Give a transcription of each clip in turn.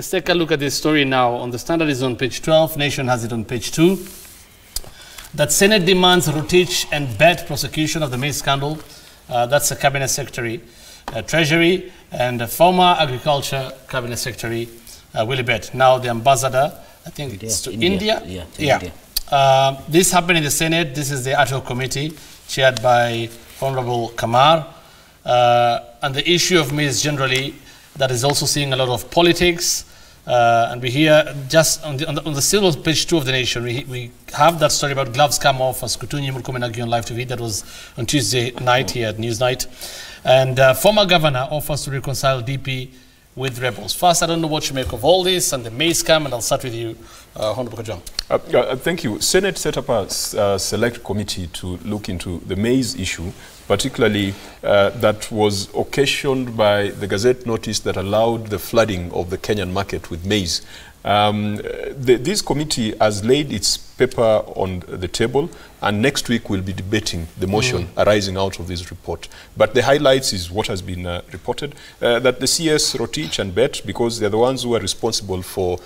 Let's take a look at this story now. On the Standard is on page 12, Nation has it on page 2. That Senate demands routine and bad prosecution of the maize scandal. That's the Cabinet Secretary, Treasury, and former Agriculture Cabinet Secretary, Willie Bett. Now the ambassador, I think it's to India. India. This happened in the Senate. This is the ad hoc committee chaired by Honorable Kamar. And the issue of maize generally, that is also seeing a lot of politics. And we hear just on the still on page 2 of the Nation, we have that story about gloves come off as Kutunyi Murkomenagi on Live TV. That was on Tuesday night here at Newsnight. And former governor offers to reconcile DP with rebels. First, I don't know what you make of all this and the maize scam, and I'll start with you, Honorable Kajwang. Thank you. Senate set up a select committee to look into the maize issue, particularly that was occasioned by the Gazette notice that allowed the flooding of the Kenyan market with maize. This committee has laid its paper on the table, and next week we'll be debating the motion arising out of this report. But the highlights is what has been reported, that the CS, Rotich and Bett, because they're the ones who are responsible for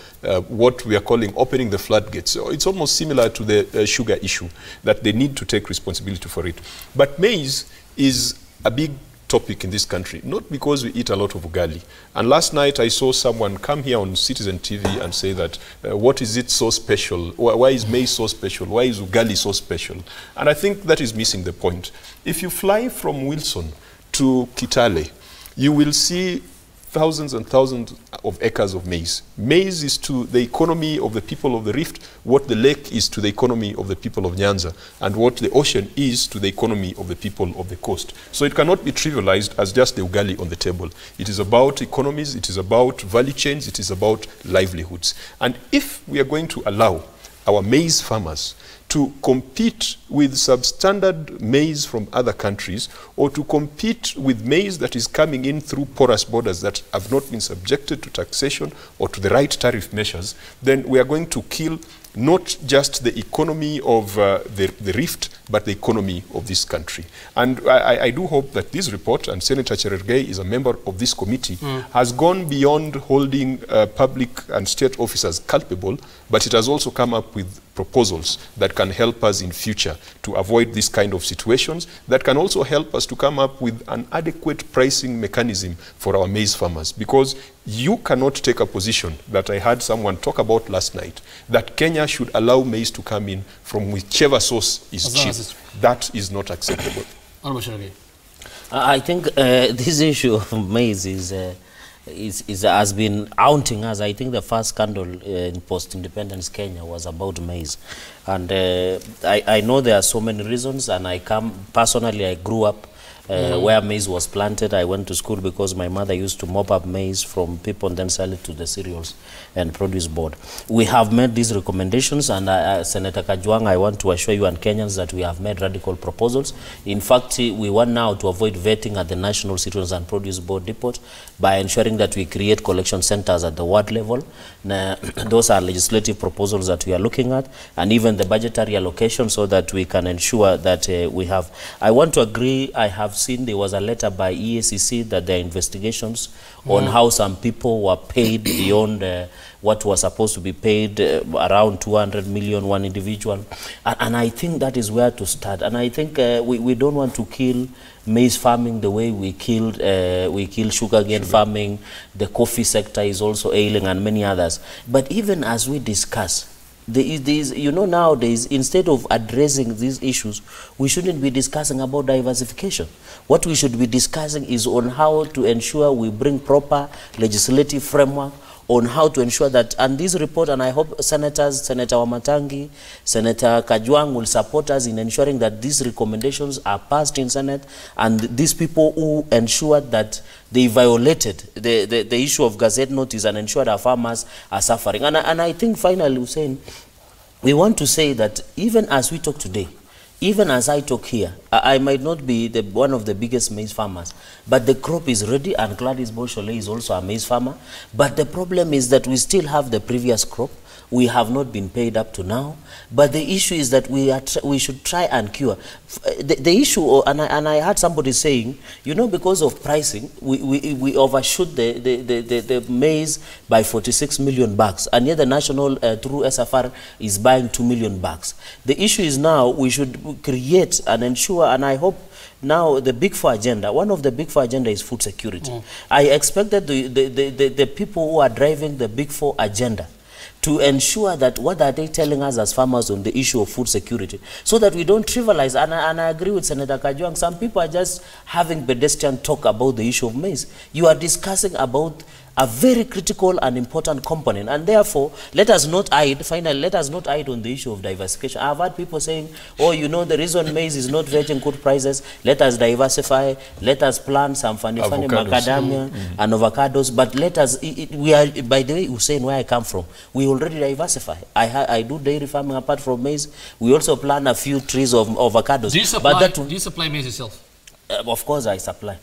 what we are calling opening the floodgates. So it's almost similar to the sugar issue, that they need to take responsibility for it. But maize is a big topic in this country, not because we eat a lot of ugali. And last night I saw someone come here on Citizen TV and say that what is it so special? Why is maize so special? Why is ugali so special? And I think that is missing the point. If you fly from Wilson to Kitale, you will see thousands and thousands of acres of maize. Maize is to the economy of the people of the Rift what the lake is to the economy of the people of Nyanza, and what the ocean is to the economy of the people of the coast. So it cannot be trivialized as just the ugali on the table. It is about economies, it is about value chains, it is about livelihoods. And if we are going to allow our maize farmers to compete with substandard maize from other countries, or to compete with maize that is coming in through porous borders that have not been subjected to taxation or to the right tariff measures, then we are going to kill not just the economy of the Rift, but the economy of this country. And I do hope that this report, and Senator Cherargei is a member of this committee, has gone beyond holding public and state officers culpable, but it has also come up with proposals that can help us in future to avoid this kind of situations, that can also help us to come up with an adequate pricing mechanism for our maize farmers. Because you cannot take a position that I heard someone talk about last night, that Kenya should allow maize to come in from whichever source is cheap. That is not acceptable. I think this issue of maize has been haunting us. I think the first scandal in post-independence Kenya was about maize. And I know there are so many reasons, and personally I grew up where maize was planted. I went to school because my mother used to mop up maize from people and then sell it to the cereals and produce board. We have made these recommendations, and Senator Kajwang, I want to assure you and Kenyans that we have made radical proposals. In fact, we want now to avoid vetting at the National Cereals and Produce Board depot by ensuring that we create collection centers at the ward level. Those are legislative proposals that we are looking at, and even the budgetary allocation, so that we can ensure that we have. I want to agree, I have seen there was a letter by EACC that there are investigations on how some people were paid beyond what was supposed to be paid, around 200 million one individual, and I think that is where to start. And I think we don't want to kill maize farming the way we kill sugarcane farming. The coffee sector is also ailing, and many others. But even as we discuss, you know, nowadays, instead of addressing these issues, we shouldn't be discussing about diversification. What we should be discussing is on how to ensure we bring proper legislative framework on how to ensure that, and this report, and I hope senators, Senator Wamatangi, Senator Kajwang will support us in ensuring that these recommendations are passed in Senate, and these people who ensured that they violated the issue of Gazette notice and ensured our farmers are suffering. And I think finally, Hussein, we want to say that even as we talk today, even as I talk here, I might not be one of the biggest maize farmers, but the crop is ready, and Gladys Boshole is also a maize farmer. But the problem is that we still have the previous crop. We have not been paid up to now. But the issue is that we should try and cure. The issue, and I heard somebody saying, you know, because of pricing, we overshoot the maize by 46 million bucks, and yet the national, through SFR, is buying 2 million bucks. The issue is now we should create and ensure, and I hope now the Big Four agenda, one of the Big Four agenda is food security. I expect that the people who are driving the Big Four agenda to ensure that what are they telling us as farmers on the issue of food security, so that we don't trivialize. And I agree with Senator Kajwang. Some people are just having pedestrian talk about the issue of maize. You are discussing about a very critical and important component, and therefore let us not hide. Finally, let us not hide on the issue of diversification. I've heard people saying, oh, you know, the reason maize is not getting good prices, let us diversify, let us plant some funny macadamia and avocados, but let us, we are, by the way, Hussein, where I come from, we already diversify. I do dairy farming apart from maize. We also plant a few trees of avocados. Do you supply maize yourself? Of course I supply.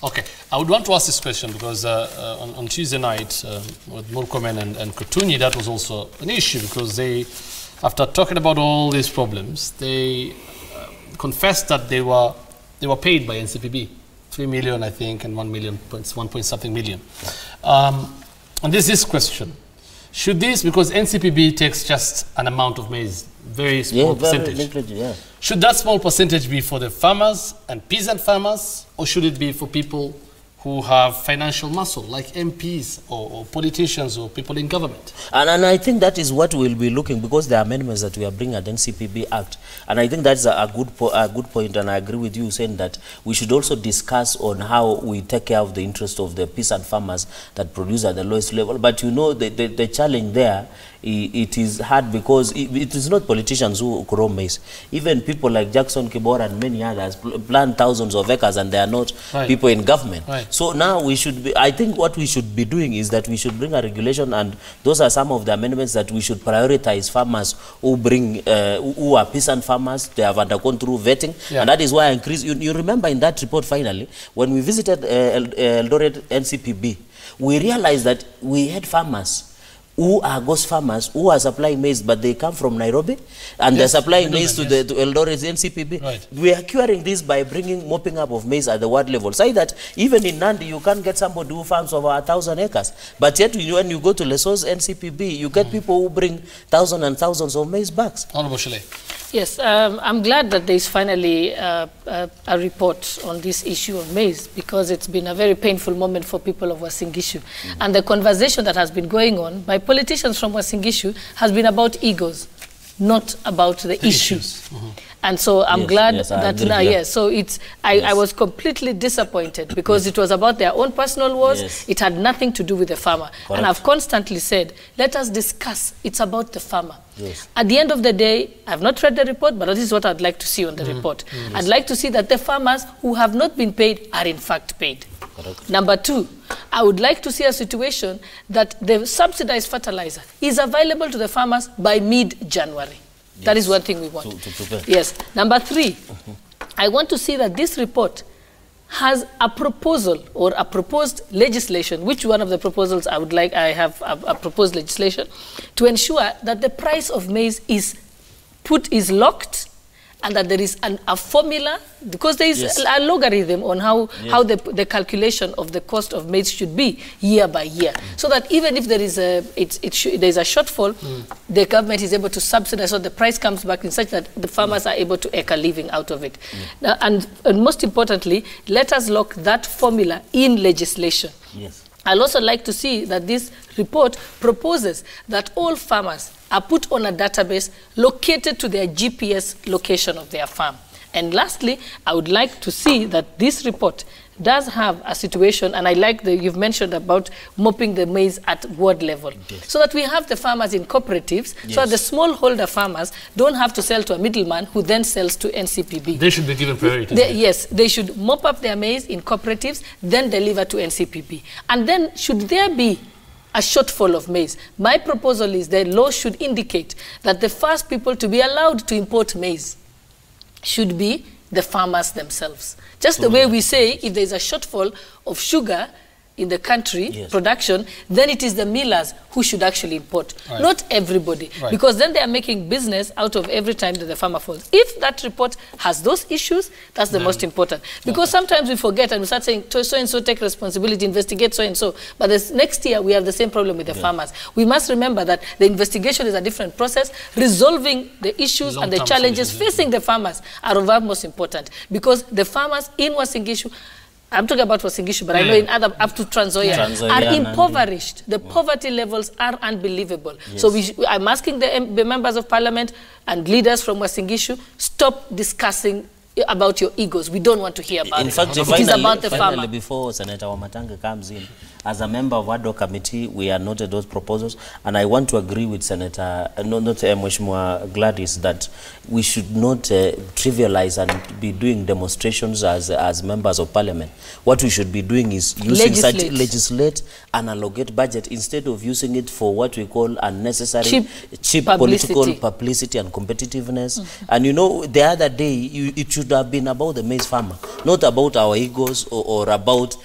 Okay, I would want to ask this question because on Tuesday night with Murkomen and Kutuni, that was also an issue, because they, after talking about all these problems, they confessed that they were paid by NCPB, 3 million, I think, and 1 million, 1 point something million. And there's this question: should this, because NCPB takes just an amount of maize, very small percentage, should that small percentage be for the farmers and peasant farmers, or should it be for people who have financial muscle, like MPs or politicians or people in government? And I think that is what we'll be looking, because there are amendments that we are bringing at the NCPB Act. And I think that's a good point, and I agree with you saying that we should also discuss on how we take care of the interest of the peasant farmers that produce at the lowest level. But you know, the challenge there, it is hard because it is not politicians who grow maize. Even people like Jackson Kibora and many others plant thousands of acres, and they are not people in government. So now we should be, I think what we should be doing is that we should bring a regulation, and those are some of the amendments that we should prioritize farmers who bring, who are peasant farmers. They have undergone through vetting, and that is why I increase. You remember in that report finally, when we visited Eldoret NCPB, we realized that we had farmers who are ghost farmers who are supplying maize, but they come from Nairobi, and they're supplying maize to Eldoret NCPB. We are curing this by mopping up of maize at the ward level. Say that even in Nandi, you can't get somebody who farms over 1,000 acres. But yet, when you go to Leso's NCPB, you get people who bring thousands and thousands of maize bags. Honorable Shale. Yes, I'm glad that there is finally a report on this issue of maize, because it's been a very painful moment for people of Uasin Gishu. And the conversation that has been going on by politicians from Uasin Gishu has been about egos, not about the issues. And so I'm glad that now, so it's, I was completely disappointed, because it was about their own personal wars. It had nothing to do with the farmer. And I've constantly said, let us discuss, it's about the farmer. At the end of the day, I've not read the report, but this is what I'd like to see on the report. I'd like to see that the farmers who have not been paid are in fact paid. Number two, I would like to see a situation that the subsidized fertilizer is available to the farmers by mid-January. That is one thing we want. Yes. Number three, I want to see that this report has a proposal or a proposed legislation, which one of the proposals I would like, I have a proposed legislation to ensure that the price of maize is locked, and that there is a formula, because there is a logarithm on how the calculation of the cost of maize should be year by year, so that even if there is there is a shortfall, the government is able to subsidize, so the price comes back in such that the farmers are able to make a living out of it. Now, and most importantly, let us lock that formula in legislation. I'll also like to see that this report proposes that all farmers are put on a database located to their GPS location of their farm. And lastly, I would like to see that this report does have a situation, and I like you've mentioned about mopping the maize at ward level, so that we have the farmers in cooperatives, so that the smallholder farmers don't have to sell to a middleman who then sells to NCPB. They should be given priority. Yes, they should mop up their maize in cooperatives, then deliver to NCPB. And then should there be a shortfall of maize, my proposal is the law should indicate that the first people to be allowed to import maize should be the farmers themselves. Just the way we say, if there's a shortfall of sugar in the country, production, then it is the millers who should actually import, not everybody. Because then they are making business out of every time that the farmer falls. If that report has those issues, that's the most important. Because sometimes we forget and we start saying, so-and-so take responsibility, investigate so-and-so. But this next year, we have the same problem with the farmers. We must remember that the investigation is a different process. Resolving the issues and the challenges facing the farmers are of utmost important. Because the farmers in Uasin Gishu, I'm talking about Uasin Gishu, but I know in other up to Trans Nzoia are impoverished. The poverty levels are unbelievable. So I'm asking the members of parliament and leaders from Uasin Gishu, stop discussing about your egos. We don't want to hear about it. In fact, it is about the farmer. Before Senator Wamatangi comes in, as a member of ad hoc committee, we are noted those proposals, and I want to agree with Senator, Mheshimiwa Gladys, that we should not trivialize and be doing demonstrations as members of parliament. What we should be doing is using legislate and allocate budget instead of using it for what we call unnecessary cheap political publicity and competitiveness. And you know, the other day, it should have been about the maize farmer, not about our egos or about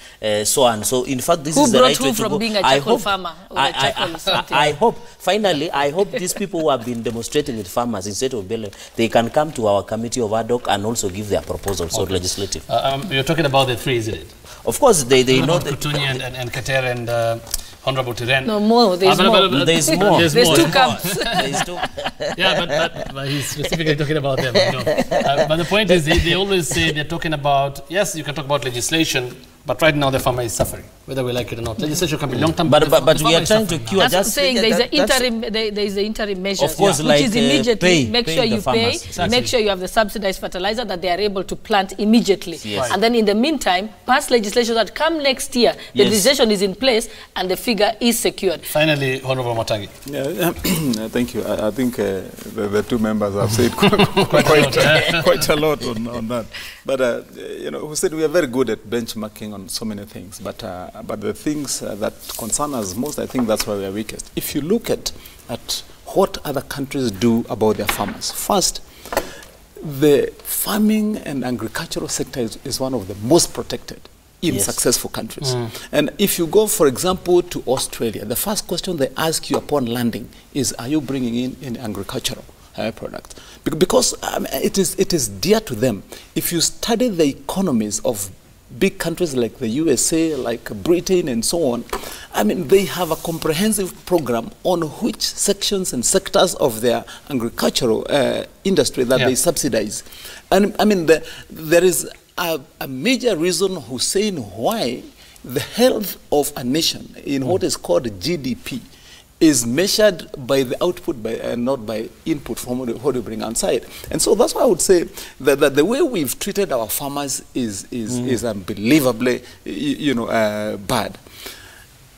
so and so. In fact, this is the right way to go. Being a charcoal farmer or a charcoal something. I hope, finally, I hope these people who have been demonstrating with farmers instead of billing, they can come to our committee of ad hoc and also give their proposals or legislative. You're talking about the three, isn't it? Of course, they know that. Kutuni and Kater and Honorable Tiren. No more. There's more. There's more. There's two camps. There's two. Yeah, but he's specifically talking about them. You know. But the point is, they always say they're talking about, yes, you can talk about legislation, but right now the farmer is suffering, whether we like it or not. Legislation can be long-term, but we are trying to cure. That's what I'm saying. There is the interim measures, of course, which is immediately make sure you pay, exactly. Make sure you have the subsidized fertilizer that they are able to plant immediately. And then in the meantime, pass legislation that come next year, the legislation is in place and the figure is secured. Finally, Honorable Matangi. Thank you. I think the two members have said quite a lot on that. But you know, we said we are very good at benchmarking on so many things. But the things that concern us most, I think that's why we are weakest. If you look at what other countries do about their farmers, first, the farming and agricultural sector is one of the most protected in successful countries. And if you go, for example, to Australia, the first question they ask you upon landing is, are you bringing in agricultural products? Because it is dear to them. If you study the economies of big countries like the USA, like Britain and so on, I mean, they have a comprehensive program on which sections and sectors of their agricultural industry that they subsidize. And I mean, there is a major reason, Hussein, why the health of a nation in what is called GDP is measured by the output and not by input from what you bring outside. And so that's why I would say that the way we've treated our farmers is unbelievably, bad.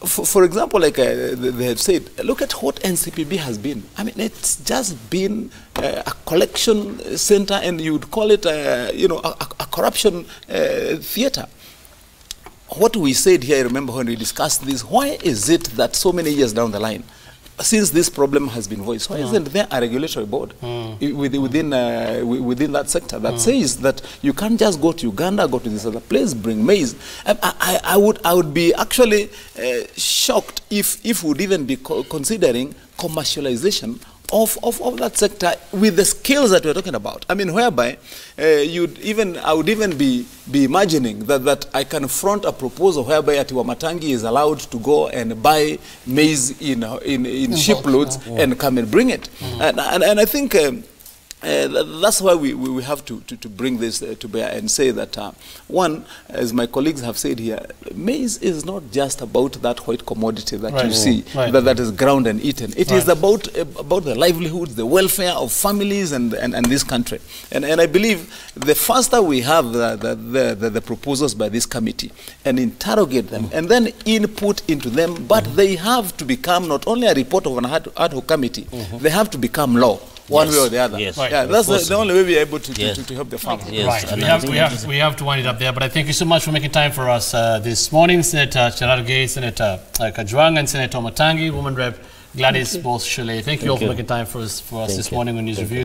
For example, like they have said, look at what NCPB has been. I mean, it's just been a collection center, and you would call it, a corruption theater. What we said here, I remember when we discussed this, why is it that so many years down the line, since this problem has been voiced, why isn't there a regulatory board within that sector that says that you can't just go to Uganda, go to this other place, bring maize? I would be actually shocked if we would even be considering commercialization of that sector with the skills that we're talking about. I mean, whereby I would even be imagining that I can front a proposal whereby Wamatangi is allowed to go and buy maize in shiploads and come and bring it. And I think that's why we have to bring this to bear and say that, one, as my colleagues have said here, maize is not just about that white commodity that you see, that is ground and eaten. It is about the livelihoods, the welfare of families and this country. And I believe the faster we have the proposals by this committee and interrogate them and then input into them, but they have to become not only a report of an ad hoc committee, they have to become law. One way or the other. Yeah, that's the only way we are able to help the farmer. Right. We have to wind it up there. But I thank you so much for making time for us this morning, Senator Cherargei, Senator Kajwang, and Senator Matangi, Woman Rep Gladys Boss-Shule. Thank you all for making time for us this morning on News Review.